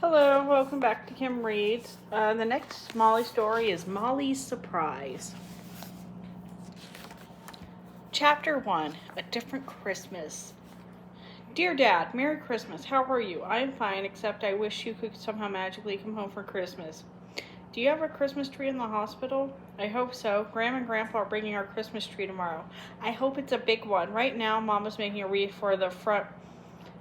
Hello, welcome back to Kim Reads. The next Molly story is Molly's Surprise. Chapter 1, A Different Christmas. Dear Dad, Merry Christmas. How are you? I am fine, except I wish you could somehow magically come home for Christmas. Do you have a Christmas tree in the hospital? I hope so. Grandma and Grandpa are bringing our Christmas tree tomorrow. I hope it's a big one. Right now, Mama's making a wreath for the front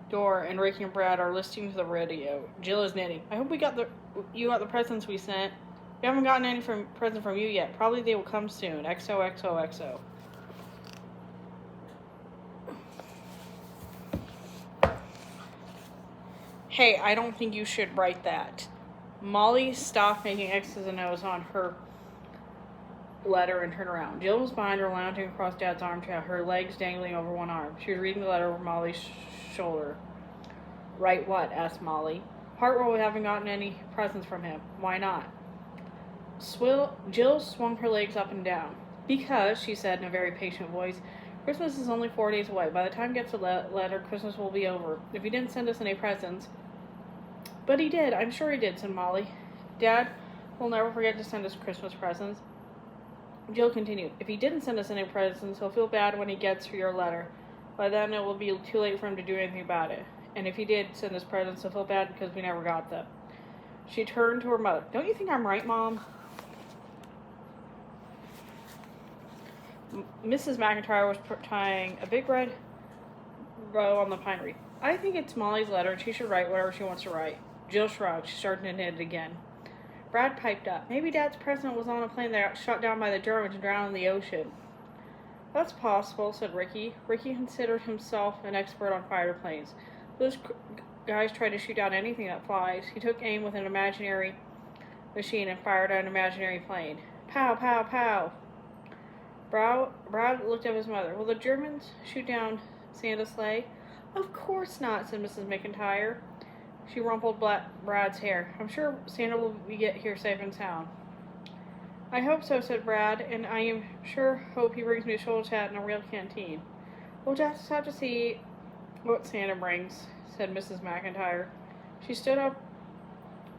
door, and Ricky and Brad are listening to the radio. Jill is knitting. I hope you got the presents we sent. We haven't gotten any present from you yet. Probably they will come soon. XOXOXO. Hey, I don't think you should write that. Molly stopped making X's and O's on her letter and turned around. Jill was behind her, lounging across Dad's armchair, her legs dangling over one arm. She was reading the letter over Molly's shoulder. Write what? Asked Molly. Part where we haven't gotten any presents from him. Why not? Jill swung her legs up and down. Because, she said in a very patient voice, Christmas is only 4 days away. By the time he gets the letter, Christmas will be over. If he didn't send us any presents... But he did. I'm sure he did, said Molly. Dad will never forget to send us Christmas presents. Jill continued, if he didn't send us any presents, he'll feel bad when he gets your letter. By then, it will be too late for him to do anything about it. And if he did send us presents, he'll feel bad because we never got them. She turned to her mother. Don't you think I'm right, Mom? Mrs. McIntyre was tying a big red bow on the pine wreath. I think it's Molly's letter, and she should write whatever she wants to write. Jill shrugged. She started to knit it again. Brad piped up. Maybe Dad's present was on a plane that got shot down by the Germans and drowned in the ocean. That's possible, said Ricky. Ricky considered himself an expert on fighter planes. Those guys try to shoot down anything that flies. He took aim with an imaginary machine and fired at an imaginary plane. Pow, pow, pow. Brad looked at his mother. Will the Germans shoot down Santa's sleigh? Of course not, said Mrs. McIntyre. She rumpled Brad's hair. I'm sure Santa will get here safe and sound. I hope so, said Brad, and I am sure hope he brings me a shoulder chat and a real canteen. We'll just have to see what Santa brings, said Mrs. McIntyre. She stood up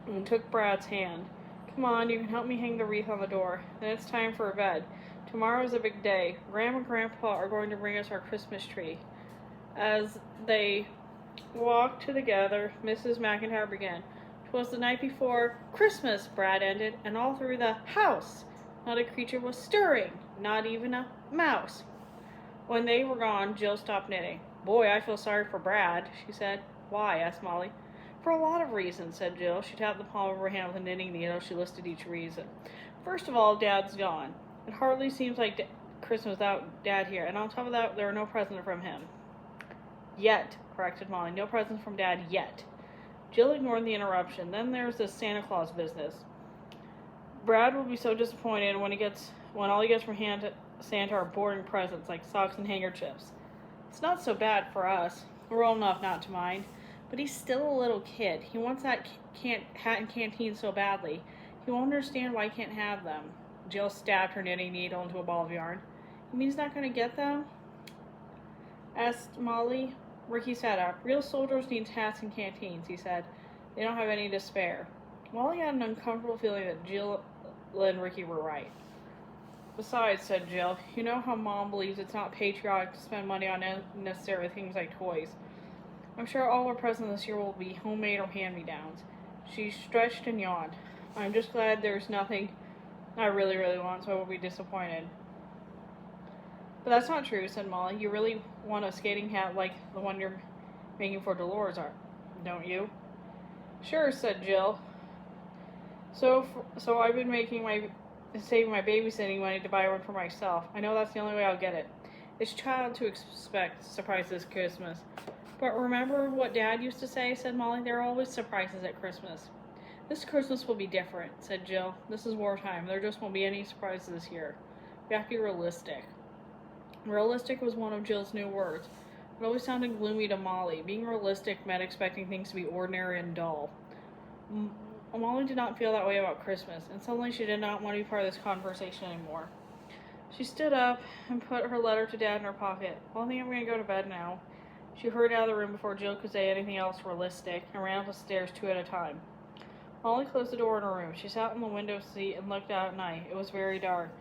and took Brad's hand. Come on, you can help me hang the wreath on the door. Then it's time for bed. Tomorrow is a big day. Grandma and Grandpa are going to bring us our Christmas tree. As they walked together, Mrs. McIntyre began. 'Twas the night before Christmas, Brad ended, and all through the house not a creature was stirring, not even a mouse. When they were gone, Jill stopped knitting. Boy, I feel sorry for Brad, she said. Why? Asked Molly. For a lot of reasons, said Jill. She tapped the palm of her hand with a knitting needle. She listed each reason. First of all, Dad's gone. It hardly seems like Christmas without Dad here, and on top of that, there are no presents from him. Yet, corrected Molly. No presents from Dad yet. Jill ignored the interruption. Then there's this Santa Claus business. Brad will be so disappointed when all he gets from Santa are boring presents like socks and handkerchiefs. It's not so bad for us. We're old enough not to mind. But he's still a little kid. He wants that hat and canteen so badly. He won't understand why he can't have them. Jill stabbed her knitting needle into a ball of yarn. You mean he's not going to get them? Asked Molly. Ricky sat up. Real soldiers need hats and canteens, he said. They don't have any to spare. Molly had an uncomfortable feeling that Jill and Ricky were right. Besides, said Jill, you know how Mom believes it's not patriotic to spend money on unnecessary things like toys. I'm sure all our presents this year will be homemade or hand-me-downs. She stretched and yawned. I'm just glad there's nothing I really, really want, so I won't be disappointed. But that's not true, said Molly. You really want a skating hat like the one you're making for Dolores, don't you? Sure, said Jill. So I've been saving my babysitting money to buy one for myself. I know that's the only way I'll get it. It's child to expect surprises this Christmas. But remember what Dad used to say, said Molly. There are always surprises at Christmas. This Christmas will be different, said Jill. This is wartime. There just won't be any surprises this year. We have to be realistic. Realistic was one of Jill's new words. It always sounded gloomy to Molly. Being realistic meant expecting things to be ordinary and dull. Molly did not feel that way about Christmas, and suddenly she did not want to be part of this conversation anymore. She stood up and put her letter to Dad in her pocket. Well, I think I'm going to go to bed now. She hurried out of the room before Jill could say anything else realistic and ran up the stairs 2 at a time. Molly closed the door in her room. She sat on the window seat and looked out at night. It was very dark.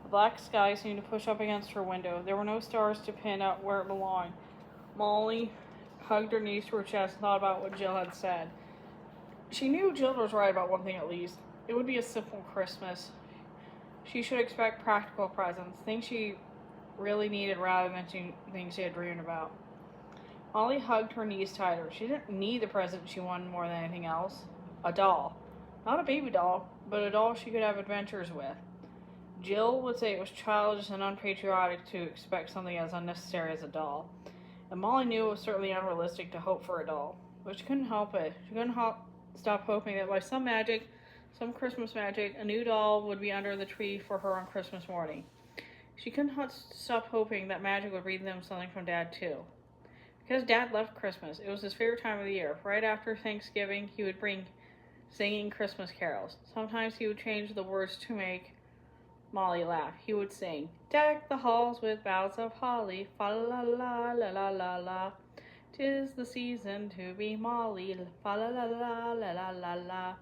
The black sky seemed to push up against her window. There were no stars to pin up where it belonged. Molly hugged her knees to her chest and thought about what Jill had said. She knew Jill was right about one thing at least. It would be a simple Christmas. She should expect practical presents, things she really needed rather than things she had dreamed about. Molly hugged her knees tighter. She didn't need the present she wanted more than anything else. A doll. Not a baby doll, but a doll she could have adventures with. Jill would say it was childish and unpatriotic to expect something as unnecessary as a doll. And Molly knew it was certainly unrealistic to hope for a doll. But she couldn't help it. She couldn't stop hoping that by some magic, some Christmas magic, a new doll would be under the tree for her on Christmas morning. She couldn't stop hoping that magic would bring them something from Dad, too. Because Dad loved Christmas. It was his favorite time of the year. Right after Thanksgiving, he would bring singing Christmas carols. Sometimes he would change the words to make Molly laugh. He would sing, "Deck the halls with boughs of holly, fa la la la la la la. 'Tis the season to be Molly, fa la la la la la la la."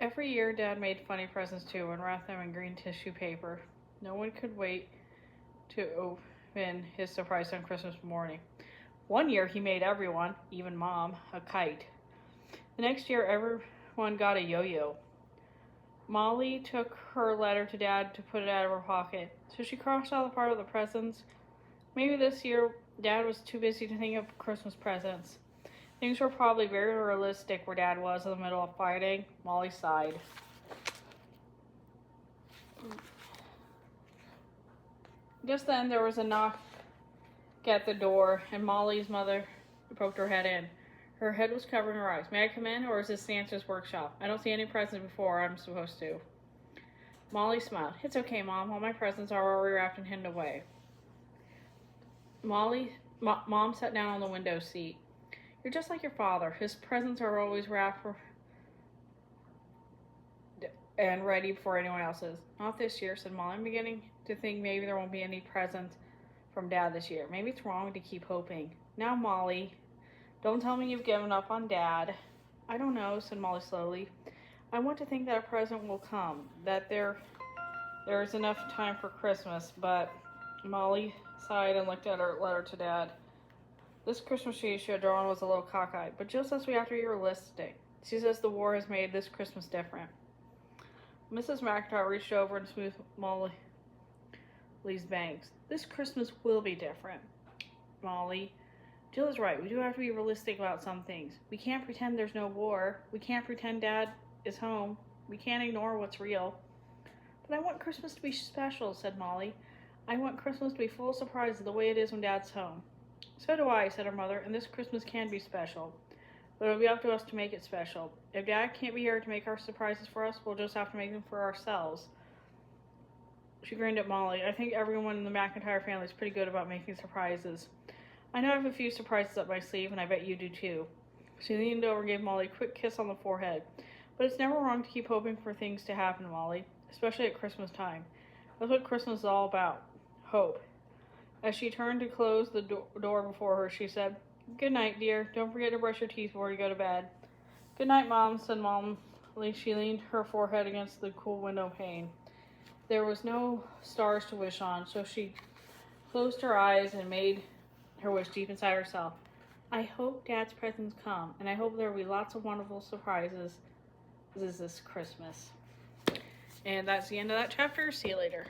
Every year, Dad made funny presents too and wrapped them in green tissue paper. No one could wait to open his surprise on Christmas morning. One year, he made everyone, even Mom, a kite. The next year, everyone got a yo-yo. Molly took her letter to Dad to put it out of her pocket, so she crossed out the part of the presents. Maybe this year, Dad was too busy to think of Christmas presents. Things were probably very realistic where Dad was in the middle of fighting. Molly sighed. Just then, there was a knock at the door, and Molly's mother poked her head in. Her head was covering her eyes. "May I come in, or is this Santa's workshop? I don't see any presents before I'm supposed to." Molly smiled. "It's okay, Mom. All my presents are already wrapped and hidden away." Mom sat down on the window seat. "You're just like your father. His presents are always wrapped and ready before anyone else's." "Not this year," said Molly. "I'm beginning to think maybe there won't be any presents from Dad this year. Maybe it's wrong to keep hoping." "Now, Molly, don't tell me you've given up on Dad." "I don't know," said Molly slowly. "I want to think that a present will come, that there is enough time for Christmas," but Molly sighed and looked at her letter to Dad. This Christmas tree she had drawn was a little cockeyed, but Jill says we have to be realistic. She says the war has made this Christmas different. Mrs. McIntyre reached over and smoothed Molly's bangs. "This Christmas will be different, Molly. Jill is right. We do have to be realistic about some things. We can't pretend there's no war. We can't pretend Dad is home. We can't ignore what's real." "But I want Christmas to be special," said Molly. "I want Christmas to be full of surprises the way it is when Dad's home." "So do I," said her mother, "and this Christmas can be special. But it'll be up to us to make it special. If Dad can't be here to make our surprises for us, we'll just have to make them for ourselves." She grinned at Molly. "I think everyone in the McIntyre family is pretty good about making surprises. I know I have a few surprises up my sleeve, and I bet you do too." She leaned over and gave Molly a quick kiss on the forehead. "But it's never wrong to keep hoping for things to happen, Molly, especially at Christmas time. That's what Christmas is all about. Hope." As she turned to close the door before her, she said, "Good night, dear. Don't forget to brush your teeth before you go to bed." "Good night, Mom," said Molly. She leaned her forehead against the cool window pane. There was no stars to wish on, so she closed her eyes and made her wish deep inside herself. "I hope Dad's presents come, and I hope there will be lots of wonderful surprises this Christmas." And that's the end of that chapter. See you later.